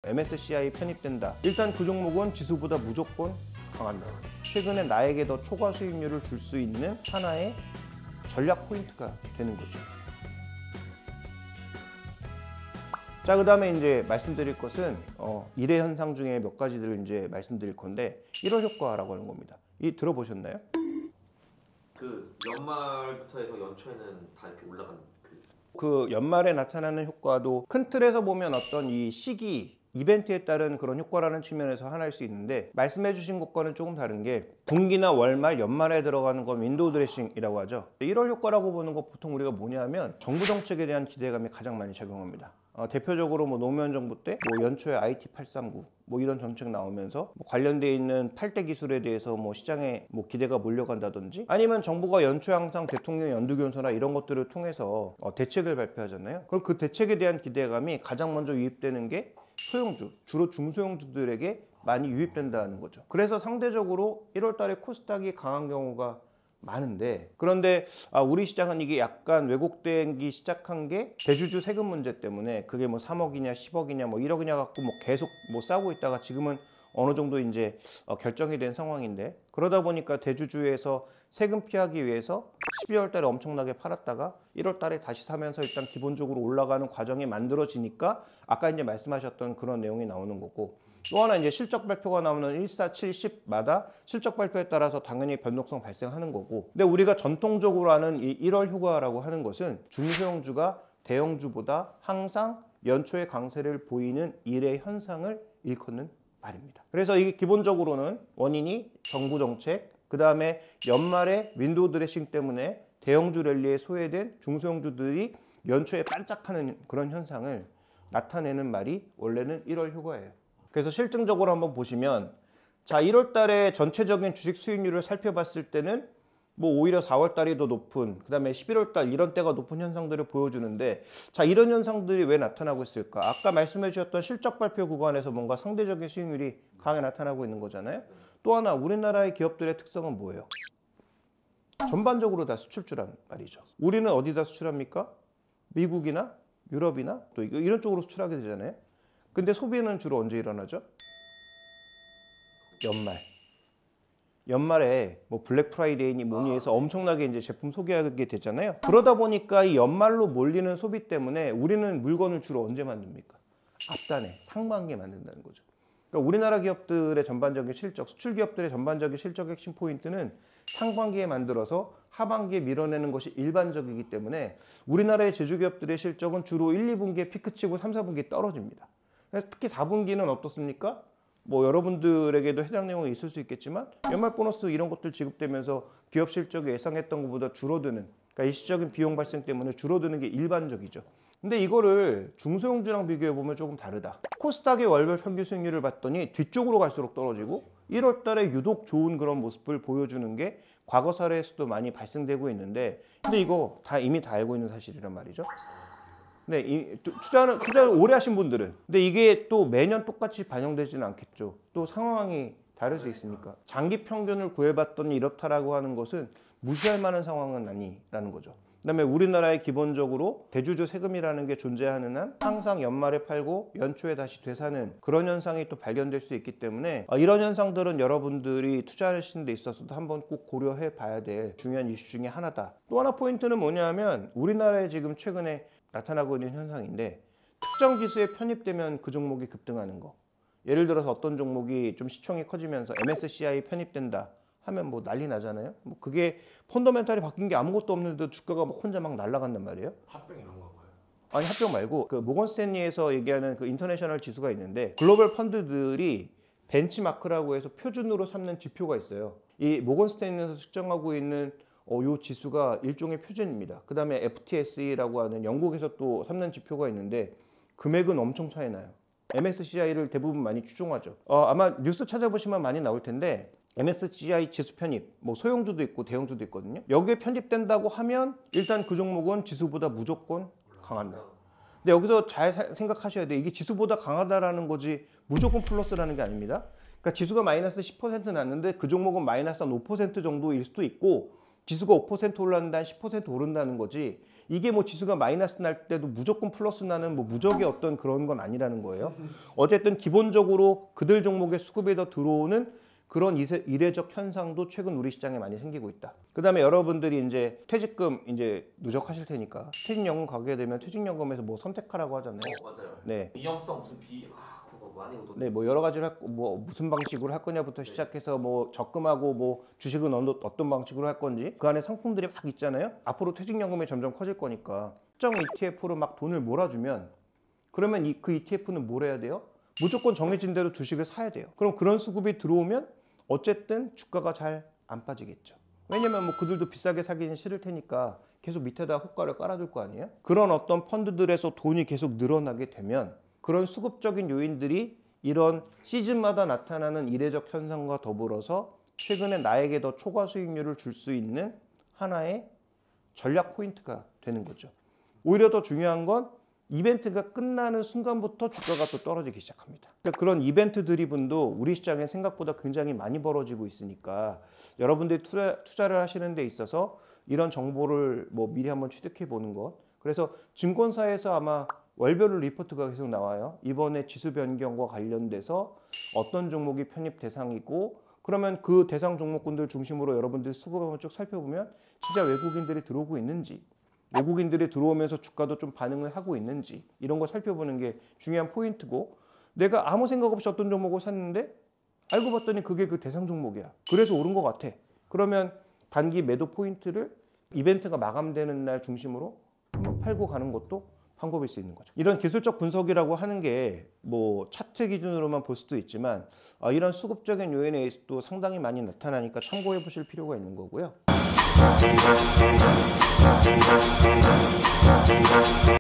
MSCI 편입된다. 일단 그 종목은 지수보다 무조건 강한다. 최근에 나에게 더 초과 수익률을 줄 수 있는 하나의 전략 포인트가 되는 거죠. 자, 그 다음에 이제 말씀드릴 것은 일의 현상 중에 몇 가지들을 이제 말씀드릴 건데 1월 효과라고 하는 겁니다. 이 들어보셨나요? 그 연말부터 해서 연초에는 다 이렇게 올라가는 그 연말에 나타나는 효과도 큰 틀에서 보면 어떤 이 시기 이벤트에 따른 그런 효과라는 측면에서 하나일 수 있는데, 말씀해 주신 것과는 조금 다른 게 분기나 월말, 연말에 들어가는 건 윈도우 드레싱이라고 하죠. 1월 효과라고 보는 거 보통 우리가 뭐냐면 정부 정책에 대한 기대감이 가장 많이 작용합니다. 대표적으로 뭐 노무현 정부 때 뭐 연초에 IT 839 뭐 이런 정책 나오면서 뭐 관련돼 있는 8대 기술에 대해서 뭐 시장에 뭐 기대가 몰려간다든지, 아니면 정부가 연초에 항상 대통령 연두교섭이나 이런 것들을 통해서 대책을 발표하잖아요. 그럼 그 대책에 대한 기대감이 가장 먼저 유입되는 게 소형주, 주로 중소형주들에게 많이 유입된다는 거죠. 그래서 상대적으로 1월 달에 코스닥이 강한 경우가 많은데, 그런데 우리 시장은 이게 약간 왜곡되기 시작한 게 대주주 세금 문제 때문에 그게 뭐 3억이냐 10억이냐 뭐 1억이냐 갖고 뭐 계속 뭐 싸우고 있다가 지금은 어느 정도 이제 결정이 된 상황인데, 그러다 보니까 대주주에서 세금 피하기 위해서 12월 달에 엄청나게 팔았다가 1월 달에 다시 사면서 일단 기본적으로 올라가는 과정이 만들어지니까 아까 이제 말씀하셨던 그런 내용이 나오는 거고, 또 하나 이제 실적 발표가 나오는 14, 70마다 실적 발표에 따라서 당연히 변동성 발생하는 거고, 근데 우리가 전통적으로 하는 이 1월 효과라고 하는 것은 중소형주가 대형주보다 항상 연초에 강세를 보이는 일의 현상을 일컫는 말입니다. 그래서 이게 기본적으로는 원인이 정부 정책, 그 다음에 연말에 윈도우 드레싱 때문에 대형주 랠리에 소외된 중소형주들이 연초에 반짝하는 그런 현상을 나타내는 말이 원래는 1월 효과예요. 그래서 실증적으로 한번 보시면, 자, 1월 달에 전체적인 주식 수익률을 살펴봤을 때는 뭐 오히려 4월 달이 더 높은, 그 다음에 11월 달 이런 때가 높은 현상들을 보여주는데, 자, 이런 현상들이 왜 나타나고 있을까? 아까 말씀해 주셨던 실적 발표 구간에서 뭔가 상대적인 수익률이 강하게 나타나고 있는 거잖아요. 또 하나, 우리나라의 기업들의 특성은 뭐예요? 전반적으로 다 수출주란 말이죠. 우리는 어디다 수출합니까? 미국이나 유럽이나 또 이런 쪽으로 수출하게 되잖아요. 근데 소비는 주로 언제 일어나죠? 연말에 뭐 블랙 프라이데이니 뭐니 해서 엄청나게 이제 제품 소개하게 되잖아요. 그러다 보니까 이 연말로 몰리는 소비 때문에 우리는 물건을 주로 언제 만듭니까? 앞단에 상반기에 만든다는 거죠. 그러니까 우리나라 기업들의 전반적인 실적, 수출 기업들의 전반적인 실적 핵심 포인트는 상반기에 만들어서 하반기에 밀어내는 것이 일반적이기 때문에 우리나라의 제조기업들의 실적은 주로 1, 2분기에 피크치고 3, 4분기에 떨어집니다. 특히 4분기는 어떻습니까? 뭐 여러분들에게도 해당 내용이 있을 수 있겠지만 연말 보너스 이런 것들 지급되면서 기업 실적이 예상했던 것보다 줄어드는, 그러니까 일시적인 비용 발생 때문에 줄어드는 게 일반적이죠. 근데 이거를 중소형주랑 비교해 보면 조금 다르다. 코스닥의 월별 평균 수익률을 봤더니 뒤쪽으로 갈수록 떨어지고 1월 달에 유독 좋은 그런 모습을 보여주는 게 과거 사례에서도 많이 발생되고 있는데, 근데 이거 이미 다 알고 있는 사실이란 말이죠. 네, 투자를 오래 하신 분들은, 근데 이게 또 매년 똑같이 반영되지는 않겠죠. 또 상황이 다를 수 있으니까. 장기 평균을 구해봤더니 이렇다라고 하는 것은 무시할 만한 상황은 아니라는 거죠. 그다음에 우리나라에 기본적으로 대주주 세금이라는 게 존재하는 한 항상 연말에 팔고 연초에 다시 되사는 그런 현상이 또 발견될 수 있기 때문에 이런 현상들은 여러분들이 투자하시는 데 있어서도 한번 꼭 고려해 봐야 될 중요한 이슈 중에 하나다. 또 하나 포인트는 뭐냐면, 우리나라에 지금 최근에 나타나고 있는 현상인데, 특정 지수에 편입되면 그 종목이 급등하는 거. 예를 들어서 어떤 종목이 좀 시총이 커지면서 MSCI 편입된다 하면 뭐 난리 나잖아요. 뭐 그게 펀더멘탈이 바뀐 게 아무것도 없는데도 주가가 막 혼자 막 날아간단 말이에요. 합병 이런 건가요? 아니, 합병 말고 그 모건 스탠리에서 얘기하는 그 인터내셔널 지수가 있는데, 글로벌 펀드들이 벤치마크라고 해서 표준으로 삼는 지표가 있어요. 이 모건 스탠리에서 측정하고 있는 요 지수가 일종의 표준입니다. 그 다음에 FTSE라고 하는 영국에서 또 삼는 지표가 있는데 금액은 엄청 차이 나요. MSCI를 대부분 많이 추종하죠. 아마 뉴스 찾아보시면 많이 나올 텐데, MSCI 지수 편입, 뭐 소형주도 있고 대형주도 있거든요. 여기에 편입된다고 하면 일단 그 종목은 지수보다 무조건 강한다. 근데 여기서 잘 생각하셔야 돼요. 이게 지수보다 강하다라는 거지 무조건 플러스라는 게 아닙니다. 그러니까 지수가 마이너스 10% 났는데 그 종목은 마이너스 한 5% 정도일 수도 있고, 지수가 5% 올랐는데 한 10% 오른다는 거지, 이게 뭐 지수가 마이너스 날 때도 무조건 플러스 나는 뭐 무적의 어떤 그런 건 아니라는 거예요. 어쨌든 기본적으로 그들 종목의 수급에 더 들어오는 그런 이례적 현상도 최근 우리 시장에 많이 생기고 있다. 그다음에 여러분들이 이제 퇴직금 이제 누적하실 테니까 퇴직연금 가게 되면 퇴직연금에서 뭐 선택하라고 하잖아요. 맞아요. 네. 위험성 무슨 그거 많이 오던데. 네, 뭐 여러 가지로 뭐 무슨 방식으로 할 거냐부터 시작해서 뭐 적금하고 뭐 주식은 어떤 방식으로 할 건지 그 안에 상품들이 막 있잖아요. 앞으로 퇴직연금이 점점 커질 거니까 특정 ETF로 막 돈을 몰아주면 그러면 그 ETF는 뭘 해야 돼요? 무조건 정해진 대로 주식을 사야 돼요. 그럼 그런 수급이 들어오면 어쨌든 주가가 잘 안 빠지겠죠. 왜냐면 뭐 그들도 비싸게 사기는 싫을 테니까 계속 밑에다 호가를 깔아둘 거 아니에요? 그런 어떤 펀드들에서 돈이 계속 늘어나게 되면 그런 수급적인 요인들이 이런 시즌마다 나타나는 이례적 현상과 더불어서 최근에 나에게 더 초과 수익률을 줄 수 있는 하나의 전략 포인트가 되는 거죠. 오히려 더 중요한 건 이벤트가 끝나는 순간부터 주가가 또 떨어지기 시작합니다. 그러니까 그런 이벤트 드리븐도 우리 시장에 생각보다 굉장히 많이 벌어지고 있으니까 여러분들이 투자를 하시는 데 있어서 이런 정보를 뭐 미리 한번 취득해 보는 것. 그래서 증권사에서 아마 월별로 리포트가 계속 나와요. 이번에 지수 변경과 관련돼서 어떤 종목이 편입 대상이고 그러면 그 대상 종목군들 중심으로 여러분들 수급 한번 쭉 살펴보면 진짜 외국인들이 들어오고 있는지 외국인들이 들어오면서 주가도 좀 반응을 하고 있는지 이런 거 살펴보는 게 중요한 포인트고 내가 아무 생각 없이 어떤 종목을 샀는데 알고 봤더니 그게 그 대상 종목이야. 그래서 오른 것 같아. 그러면 단기 매도 포인트를 이벤트가 마감되는 날 중심으로 한번 팔고 가는 것도 방법일 수 있는 거죠. 이런 기술적 분석이라고 하는 게 뭐 차트 기준으로만 볼 수도 있지만 이런 수급적인 요인에 또 상당히 많이 나타나니까 참고해 보실 필요가 있는 거고요.